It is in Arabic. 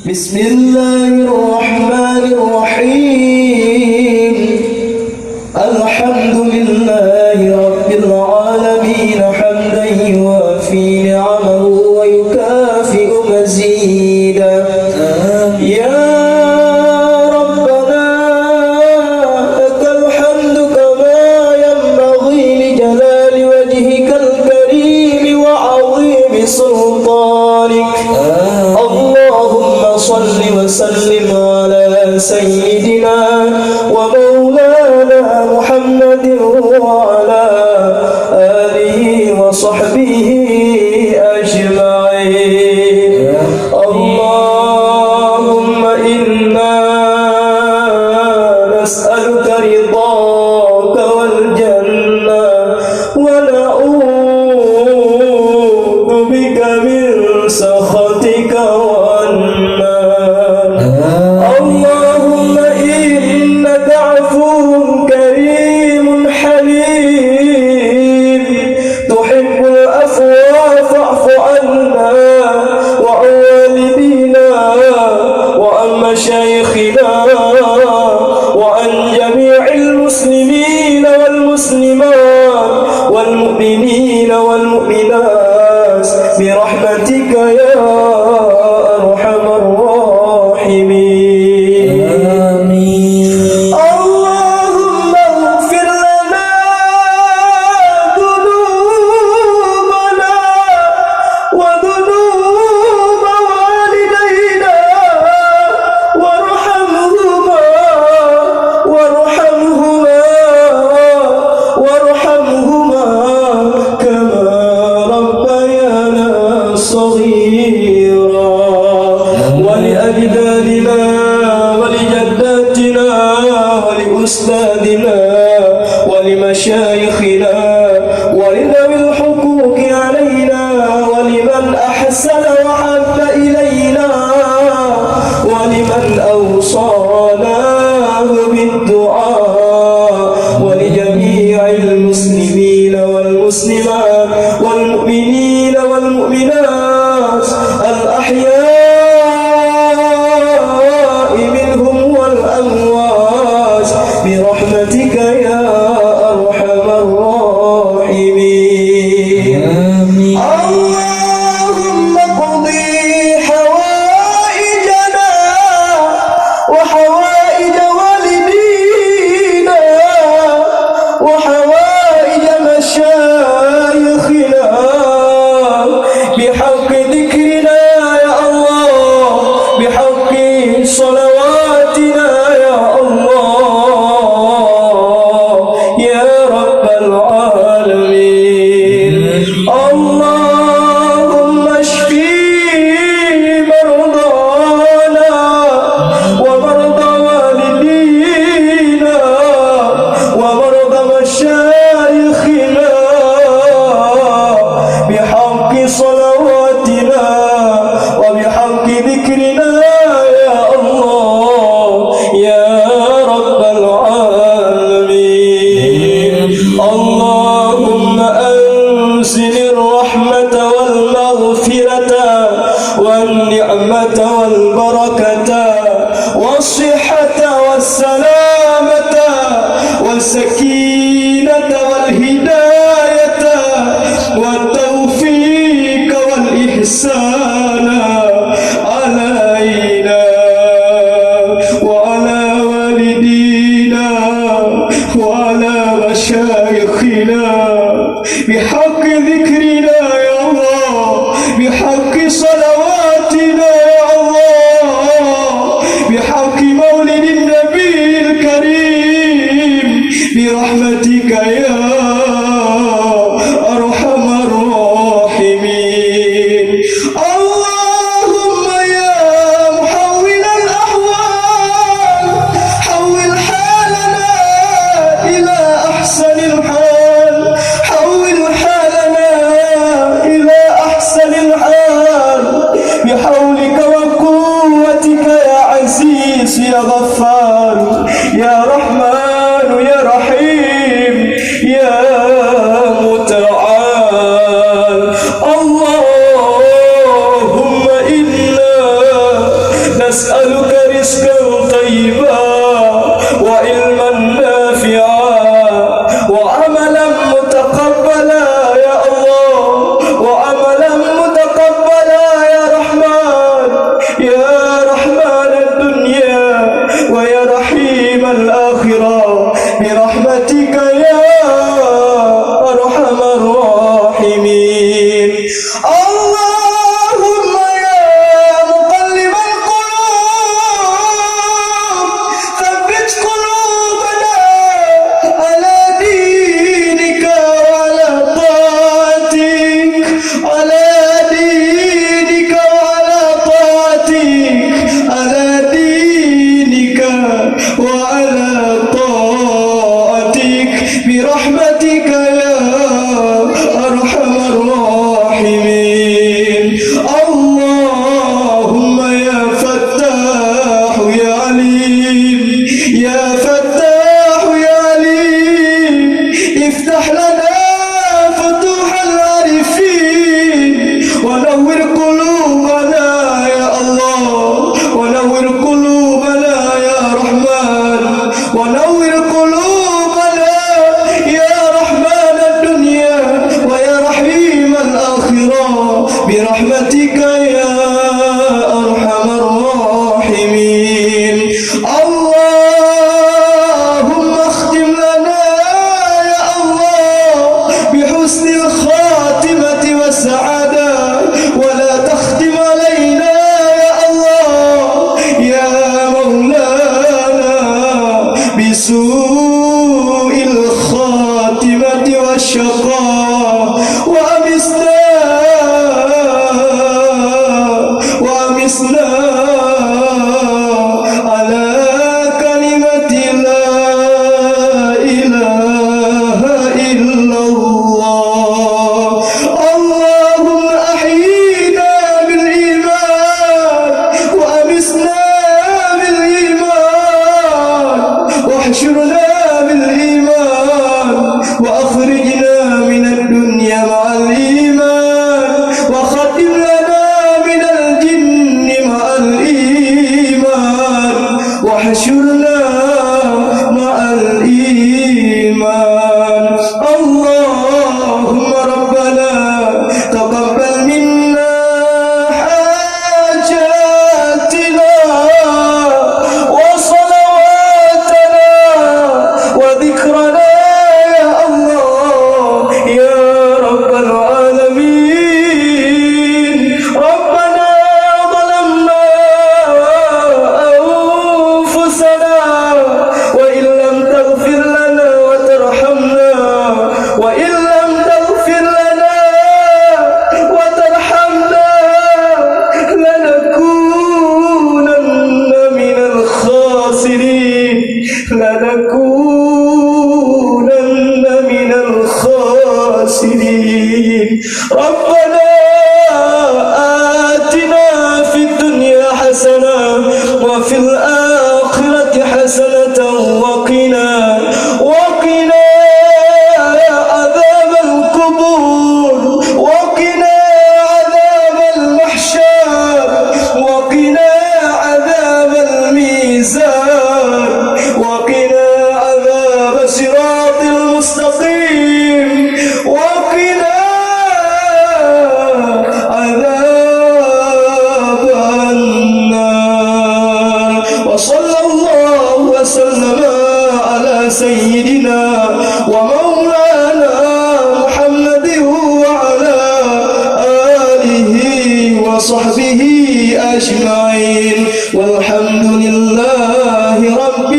بسم الله الرحمن الرحيم الحمد لله رب العالمين حمدا يوافي نعمه ويكافئ مزيدا يا ربنا لك الحمد كما ينبغي لجلال وجهك الكريم وعظيم سلطانك اللهم صل وسلم على سيدنا ومولانا محمد وعلى آله وصحبه أجمعين اللهم إنا نسألك رضاك والجنة ونعوذ بك من سخطك والنار اللهم إنك عفو كريم حليم تحب العفو فاعف عنا وعن والدينا وعن مشايخنا وعن جميع المسلمين والمسلمات والمؤمنين والمؤمنات برحمتك يا أرحم الراحمين آمين اللهم اغفر لنا ذنوبنا وذنوب والدينا وارحمهما كما ربيانا صغيرا ولأجدادنا ولجداتنا ولأستاذنا ولمشايخنا ولذوي الحقوق علينا ولمن أحسن وحب إلينا ولمن أوصانا بالدعاء ولجميع المسلمين والمسلمات والمؤمنين والمؤمنات الأحياء منهم والأموات برحمتك يا أرحم الراحمين اللهم اقضي حوائجنا وحوائج والدينا وحوائج مشايخنا بحق ذكرنا يا الله بحق صلواتنا يا الله يا رب العالمين اللهم اشفي مرضانا ومرضى والدينا ومرضى مشايخنا بحق صلواتنا وبحق ذكرنا يا الله يا رب العالمين اللهم أنزل الرحمة والمغفرة والنعمة والبركة والصحة والسلامة والسكينة والهداية والتوفيق والإحسان علينا وعلى والدينا وعلى مشايخنا بحق ذكرنا يا الله بحق صلواتنا يا الله بحق مولد النبي نسألك رزقا طيبا وعلما نافعا وعملا متقبلا يا الله، وعملا متقبلا يا رحمن، يا رحمن الدنيا ويا رحيم الآخرة، برحمتك يا أرحم الراحمين. اللهم يا مقلب القلوب ثبت قلوبنا على دينك وعلى طاعتك، على دينك وعلى طاعتك، على دينك وعلى طاعتك، برحمتك يا أرحم الراحمين. اللهم يا فتاح يا عليم، يا فتاح يا عليم، افتح لنا فتوح العارفين، ونور قلوبنا يا الله، ونور قلوبنا يا رحمن، ونور قلوبنا يا رحمن الدنيا ويا رحيم الآخرة، برحمتك يا أرحم الراحمين. اللهم اختم لنا يا الله بحسن الخاتمة والسعادة، ولا تختم علينا يا الله يا مولانا بسوء الخاتمة والشقاء، وأمسنا على كلمة لا إله إلا الله. اللهم أحينا بالإيمان وأمسنا بالإيمان واحشرنا بالإيمان وأخرجنا من الدنيا مع الإيمان وختم لنا من الجن مع الإيمان واحشرنا مع الإيمان. اللهم ربنا تقبل منا حاجاتنا وصلواتنا وذكرنا يا الله يا رب العالمين. ربنا ظلمنا أنفسنا وإن لم تغفر لنا وترحمنا، وإن لم تغفر لنا وترحمنا لنكونن من الخاسرين، لنكونن من الخاسرين. ربنا آتنا في الدنيا حسنة وفي الآخرة حسنة وقنا عذاب القبور، وقنا عذاب المحشر، وقنا عذاب الميزان، وقنا عذاب صراط المستقيم، وقنا عذاب النار. وصلى الله وسلم على سيدنا ومولانا محمد وعلى آله وصحبه أجمعين، والحمد لله رب